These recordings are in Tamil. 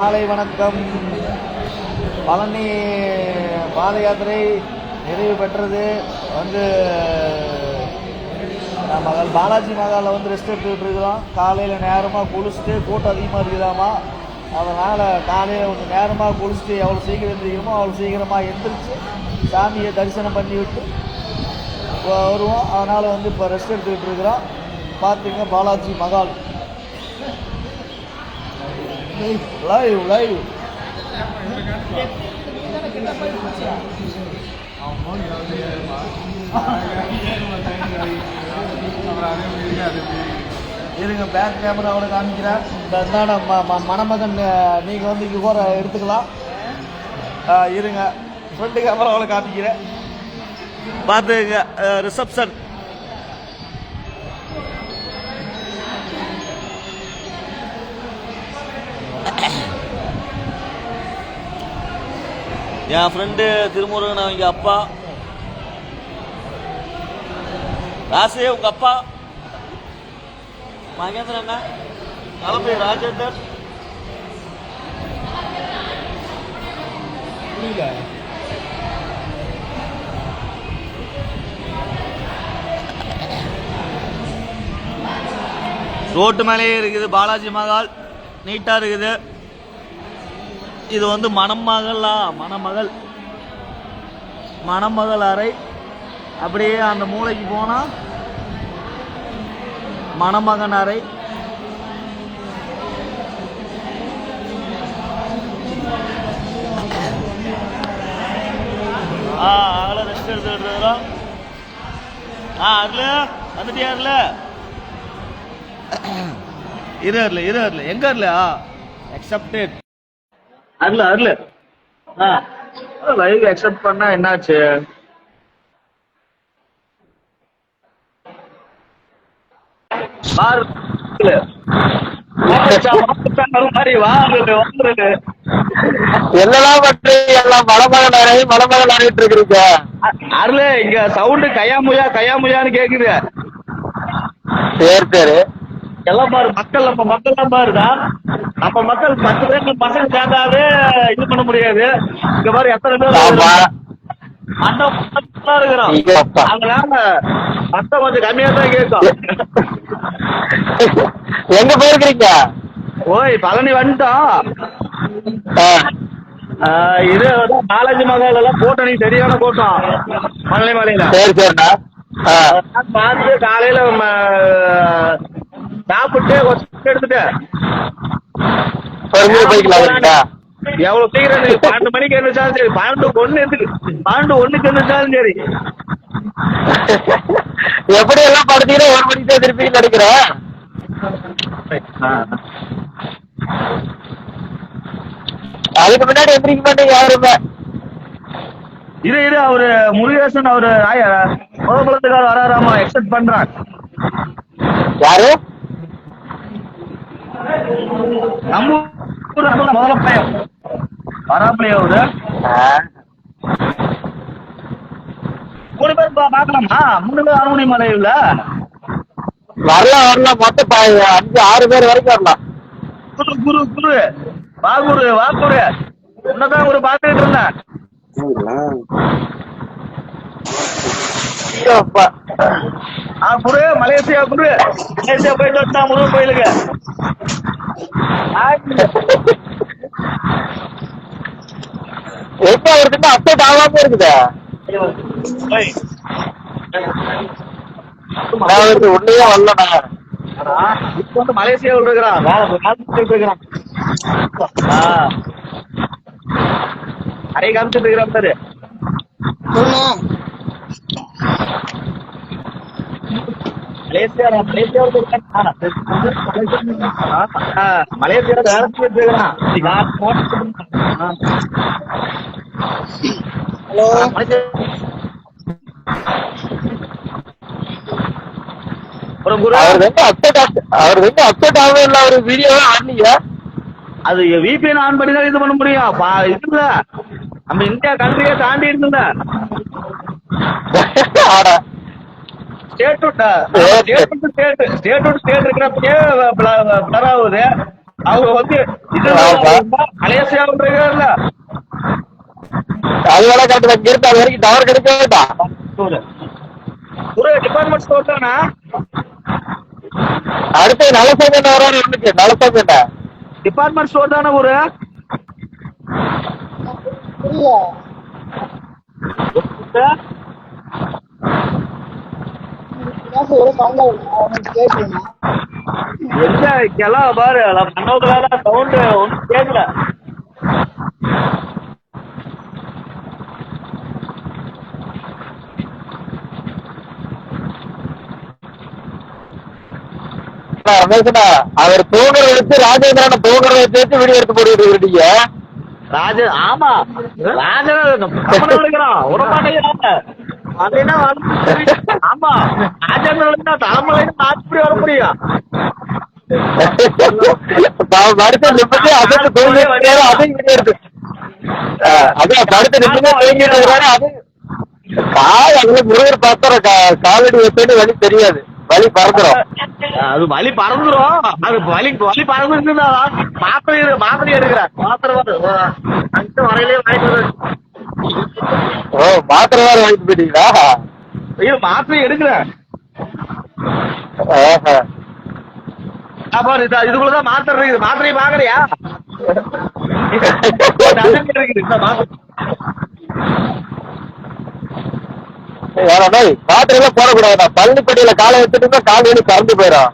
காலை வணக்கம். பழனி பாத யாத்திரை நிறைவு பெற்றது. மகள் பாலாஜி மகாலில் ரெஸ்ட் எடுத்துக்கிட்டு இருக்கிறோம். காலையில் நேரமாக குளிச்சுட்டு கூட்டம் அதிகமாக இருக்குதாமா. அதனால் காலையில் கொஞ்சம் நேரமாக குளிச்சுட்டு எவ்வளோ சீக்கிரம் எழுந்திரிக்கணுமோ அவ்வளோ சீக்கிரமாக எழுந்திரிச்சு சாமியை தரிசனம் பண்ணி விட்டு வருவோம். அதனால் இப்போ ரெஸ்ட் எடுத்துக்கிட்டு இருக்கிறோம். பார்த்துங்க, பாலாஜி மகால் லைவ் லைவ். இருங்க, பேக் கேமராவோட காமிக்கிறேன். இந்த மணமகன் நீங்கள் இங்கே கூட எடுத்துக்கலாம். இருங்க, ஃப்ரண்ட் கேமராவோட காமிக்கிறேன். பார்த்துங்க, ரிசப்ஷன். என் ஃப்ரெண்டு திருமுருகன், அவங்க அப்பா ராசே, உங்க அப்பா மகேந்திரன், கலப்பை ராஜேந்தர். ரோட்டு மேலேயே இருக்குது பாலாஜி மகால், நீட்டா இருக்குது. இது மணமகள் அறை. அப்படியே அந்த மூளைக்கு போனா மணமகன் அறை. அகல ரெஸ்ட் எடுத்துட்டு இருக்கிறோம். அருள் வந்துட்டியா? இரு எங்க அக்செப்டட். அருள் லைவ் அக்செப்ட் பண்ணா என்னாச்சு? என்னெல்லாம் பண்றீங்க? எல்லாம் மலமகள் ஆடிட்டு இருக்கிறீங்க. அருள், இங்க சவுண்டு கையாமுயான்னு கேக்குது. சரி சரி. எல்லாம் பாரு, நம்ம மக்கள் எல்லாம் பாருடா. நம்ம மக்கள் 10 பேர் பசங்க சேர்ந்தாவே இது பண்ண முடியாது. இங்க பாரு எத்தனை பேர் இருக்கிறோம். அதனால மத்த கொஞ்சம் கம்மியா தான் கேட்கும். எங்க போயிருக்கிறீங்க? ஓய், பழனி வந்துட்டோம். இது பாலாஜி மகால் எல்லாம் கூட்டம், நீ சரியான கூட்டம் பழனி மலையில. சரி சரிண்ணா. பார்த்து காலையில சாப்பிட்டு எடுத்துட்டு போய்க்கலாம். எவ்வளவு சீக்கிரம் 12 மணிக்கு எழுந்திரிச்சாலும் சரி, 12:01 எழுந்திரிச்சாலும் சரி. எப்படி எல்லாம் படுத்தீங்கன்னா 1 மணிக்கு தான் திருப்பி நினைக்கிறேன். அதுக்கு முன்னாடி எந்திரிக்க மாட்டேங்க யாருமே. இது அவரு முருகேசன், அவரு முதலத்துக்கார வராராமா, எக்ஸப்ட் பண்றான். யாரு? நம்ம முதல்ல பையன் வராமலையா? அவரு 3 பேர் பாக்கலாமா? 3 பேர் அருணை மலையில வரலாம். மொத்தம் 5-6 பேர் வரைக்கும் வரலாம். குரு வாக்குரு உன்னதான் ஒரு பாத்துக்கிட்டு இருந்தேன். குரு மலேசியா போயிட்டு வந்தா முருகன் கோயிலுக்கு. எப்ப வருதுன்னா அப்டேட் ஆகாம இருக்குது. உன்னையே வரலண்ணா. இப்ப மலேசியாவில் இருக்கிறான். அரை காமிச்சிட்டு இருக்கிறான் பாரு. மலேசியாவில் வேலை செஞ்சுட்டு இருக்கிறான். ஹலோ, அப்டேட் ஆகவே இல்லை. ஒரு வீடியோவே ஆனீங்க. அது VPN ஆன் பண்ணி தான் இது பண்ண முடியும். இதுல நம்ம இந்தியா கண்ட்ரியே தாண்டி இருக்குல்ல. ஸ்டேட் இருக்கிறப்பே பிளர் ஆகுது. அவங்க வந்து மலேசியா இருக்காருல்ல, அது வேலை கட்டு இருக்கு, அது வரைக்கும் டவர் கிடைக்க வேண்டாம். ஒரு டிபார்ட்மெண்ட் ஸ்டோர் தானா? அடுத்து நலசாமி வரான்னு இருந்துச்சு. நலசாமி டிபார்ட்மெண்ட் ஸ்டோர் தானே ஒரு எல்லாம் பாரு பண்ணோட சவுண்ட் ஒன்றும் கேட்கல. அவர் தூங்குற வச்சு ராஜேந்திரன தூங்குற வச்சு வீடியோ எடுத்து போட்டு இருக்கீங்க. ராஜ ஆமா ராஜன் எடுக்கிறான் உடம்பாட்டையா ஆமா ராஜேந்திரன் தலைமுறை ஆட்சி வர முடியும். அடுத்த நிமிஷம் அதுக்கு தூங்கி அதையும் வீடியோ எடுத்து அதான் அடுத்த நிமிஷம் தூங்கிட்டு இருக்கிறாரு. அது கால் அதுல முருகர் பாத்திர காலடி வச்சு வழி தெரியாது, வழி பறந்துரும். அது வலி பறந்துரும். அது வலி வலி பறந்துருந்தா மாத்திரை எடுக்கிறார். மாத்திரை வரையிலே வாங்கிட்டு ஓ மாத்திரை வேற வாங்கிட்டு போயிட்டீங்களா? ஐயோ மாத்திரை எடுக்கிறேன். இதுக்குள்ளதான் மாத்திரை இருக்குது. மாத்திரையை பாக்குறியா? மாத்திரையில போடக்கூடாது. பழனிப்பட்டியில காலை வச்சுட்டு கால் வலி கறந்து போயிடும்.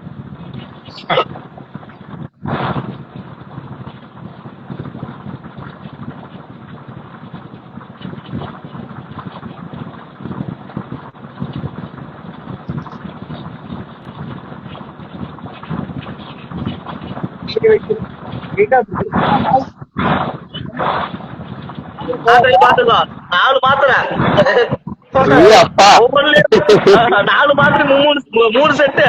பாத்துக்கலாம் 4 மாத்திரை 4 மாத்திரை 3 செட்டு.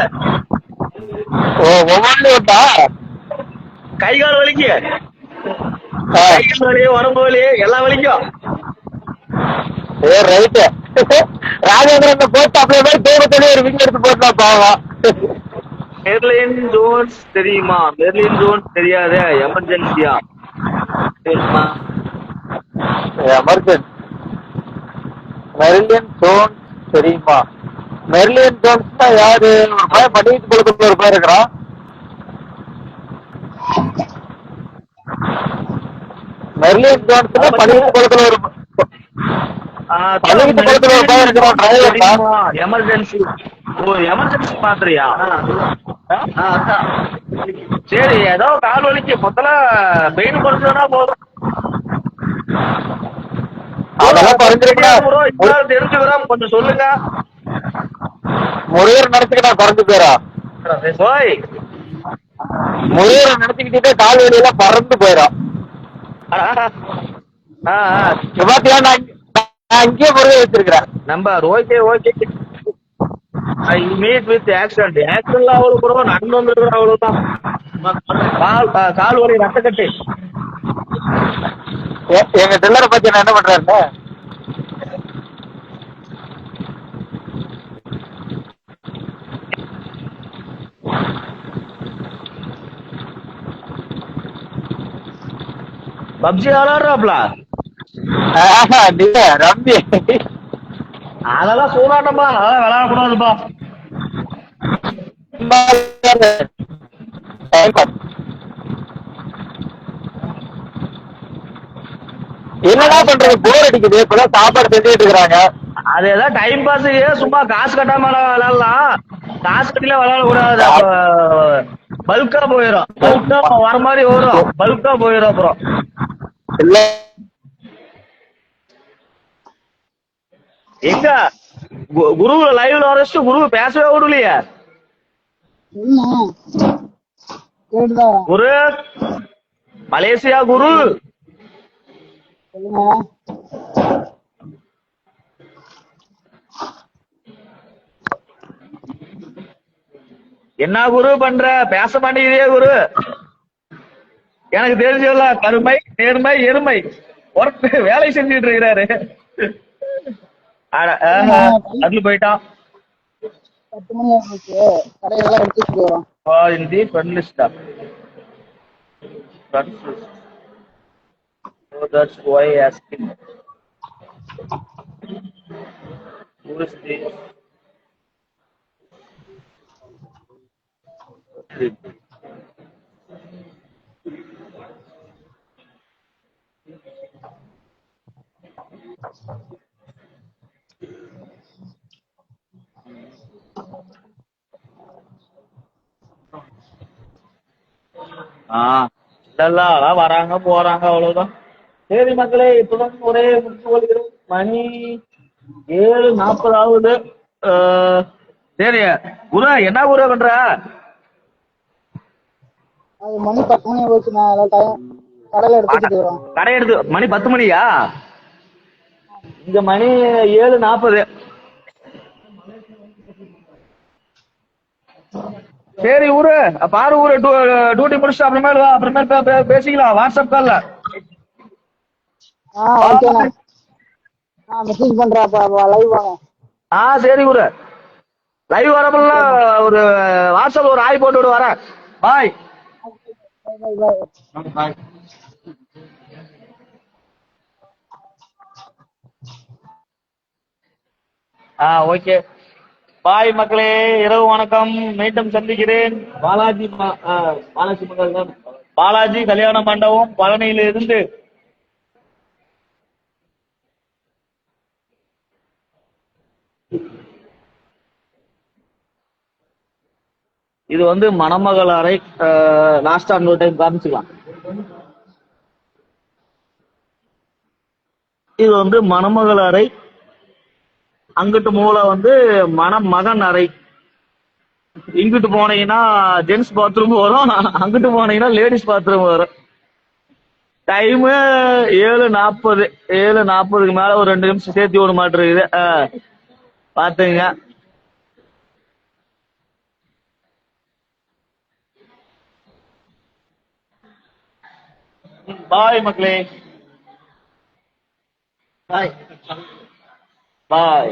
கை கால் வலிக்கு, கை கால் வலி, உடம்பு வலி எல்லாம் வலிக்கும். ராஜேந்திரன் போட்டு அப்படியே போய் தூரத்தோட ஒரு வீடியோ எடுத்து போட்டா பாவம். மெர்லின் ஜோன்ஸ் தெரியுமா? மெர்லின் ஜோன்ஸ் தெரியாத எமர்ஜென்சியா? எமர்ஜென்சி மெர்லின் ஜோன்ஸ் தெரியுமா? மெர்லின் ஜோன்ஸ்னா யாரு? ஒரு பையன் பண்ணிட்டு கொடுக்க ஒரு பையன் இருக்கிறான். மெர்லின் ஜோன்ஸ்னா பண்ணிட்டு கொடுக்கல ஒரு எமர்ஜென்சி. ஓ எமர்ஜென்சி மாத்திரையா? சரி ஏதோ கால் வலிக்கு மொத்தல பெயின் குறைச்சதுனா போதும். தெரிஞ்சுக்கிறோம், கொஞ்சம் சொல்லுங்க. முருகர் நினைச்சுக்கிட்டா குறைஞ்சு போயிரா? முருகர் நினைச்சுக்கிட்டே கால் வலியெல்லாம் பறந்து போயிடும். அங்கேயே முருகர் வச்சிருக்கிறேன் number. Okay okay. I meet with accident. ஆக்சிடென்ட்ல அவ்வளவு கூட நடந்து வந்துருக்குற அவ்வளவுதான். கால் வலி ரத்தக்கட்டு. எங்க டெல்லரை பத்தி நான் என்ன பண்றாருன்னு பப்ஜி விளாடுறாப்ல. ரம்பி அதெல்லாம் சூதாட்டம்பா, அதெல்லாம் விளையாடக்கூடாதுப்பா. என்னடா பண்றது? போர் அடிக்குது. இப்பதான் சாப்பாடு செஞ்சுட்டு இருக்கிறாங்க. அது ஏதாவது டைம் பாஸ், சும்மா காசு கட்டாம விளையாடலாம். காசு கட்டில விளையாடக்கூடாது. பல்கா போயிடும். பல்கா வர மாதிரி வரும், பல்கா போயிடும். அப்புறம் இல்ல எங்க குரு லைவ்ல வரைச்சு குரு பேசவே விடலையே. குரு மலேசியா குரு என்ன குரு பண்ற? பேச மாட்டேங்கிறே குரு. எனக்கு தெரிஞ்சல கருமை நேர்மை எருமை ஒர்க் வேலை செஞ்சுட்டு இருக்கிறாரு. அதுல போயிட்டான். 10 மணி ஆயிடுச்சு. கடையெல்லாம் எடுத்துட்டு போறோம். confused. So that's why asking. Who is this? ஆ இல்ல அதான் வராங்க போறாங்க அவ்வளவுதான். சரி மக்களே, இப்பதான் ஒரே முடிச்சு கொள்கிறோம். மணி 7:40 ஆகுது. சரி குரு, என்ன குரு பண்ற? அது மணி 10 மணி போச்சுண்ணா. அதான் டைம் கடையில எடுத்து வச்சுட்டு இருக்கிறோம். கடை எடுத்து மணி 10 மணியா? இங்க மணி 7:40. சரி ஊரு, பாரு ஊரு, டியூட்டி முடிச்சுட்டு அப்புறமேல வா, அப்புறமேல பேசிக்கலாம் வாட்ஸ்அப் கால்ல. ஓகேண்ணா. நான் மெசேஜ் பண்றேன். அப்ப லைவ் வாங்க. சரி ஊரு, லைவ் வரப்பெல்லாம் ஒரு வாட்ஸ்அப்ல ஒரு ஆய் போட்டு விடு, வரேன். பாய். பாய் பாய். பாய். ஓகே பாய் மக்களே, இரவு வணக்கம். மீண்டும் சந்திக்கிறேன். பாலாஜி பாலாஜி மகள் தான், பாலாஜி கல்யாண மண்டபம், பழனியில இருந்து. இது வந்து மணமகள் அறை. லாஸ்டா இன்னொரு டைம் காமிச்சுக்கலாம். இது வந்து மணமகள் அறை. அங்கிட்டு மூல வந்து மணமகன் அறை. இங்கிட்டு போனீங்கன்னா ஜென்ஸ் பாத்ரூம் வரும், அங்கிட்டு போனீங்கன்னா லேடிஸ் பாத்ரூம் வரும். டைமு 7:40. 7:40க்கு மேல ஒரு 2 நிமிஷம் சேர்த்து விட மாட்டிருக்குது. பாத்துங்க. பாய் மக்களே, பாய் பாய்.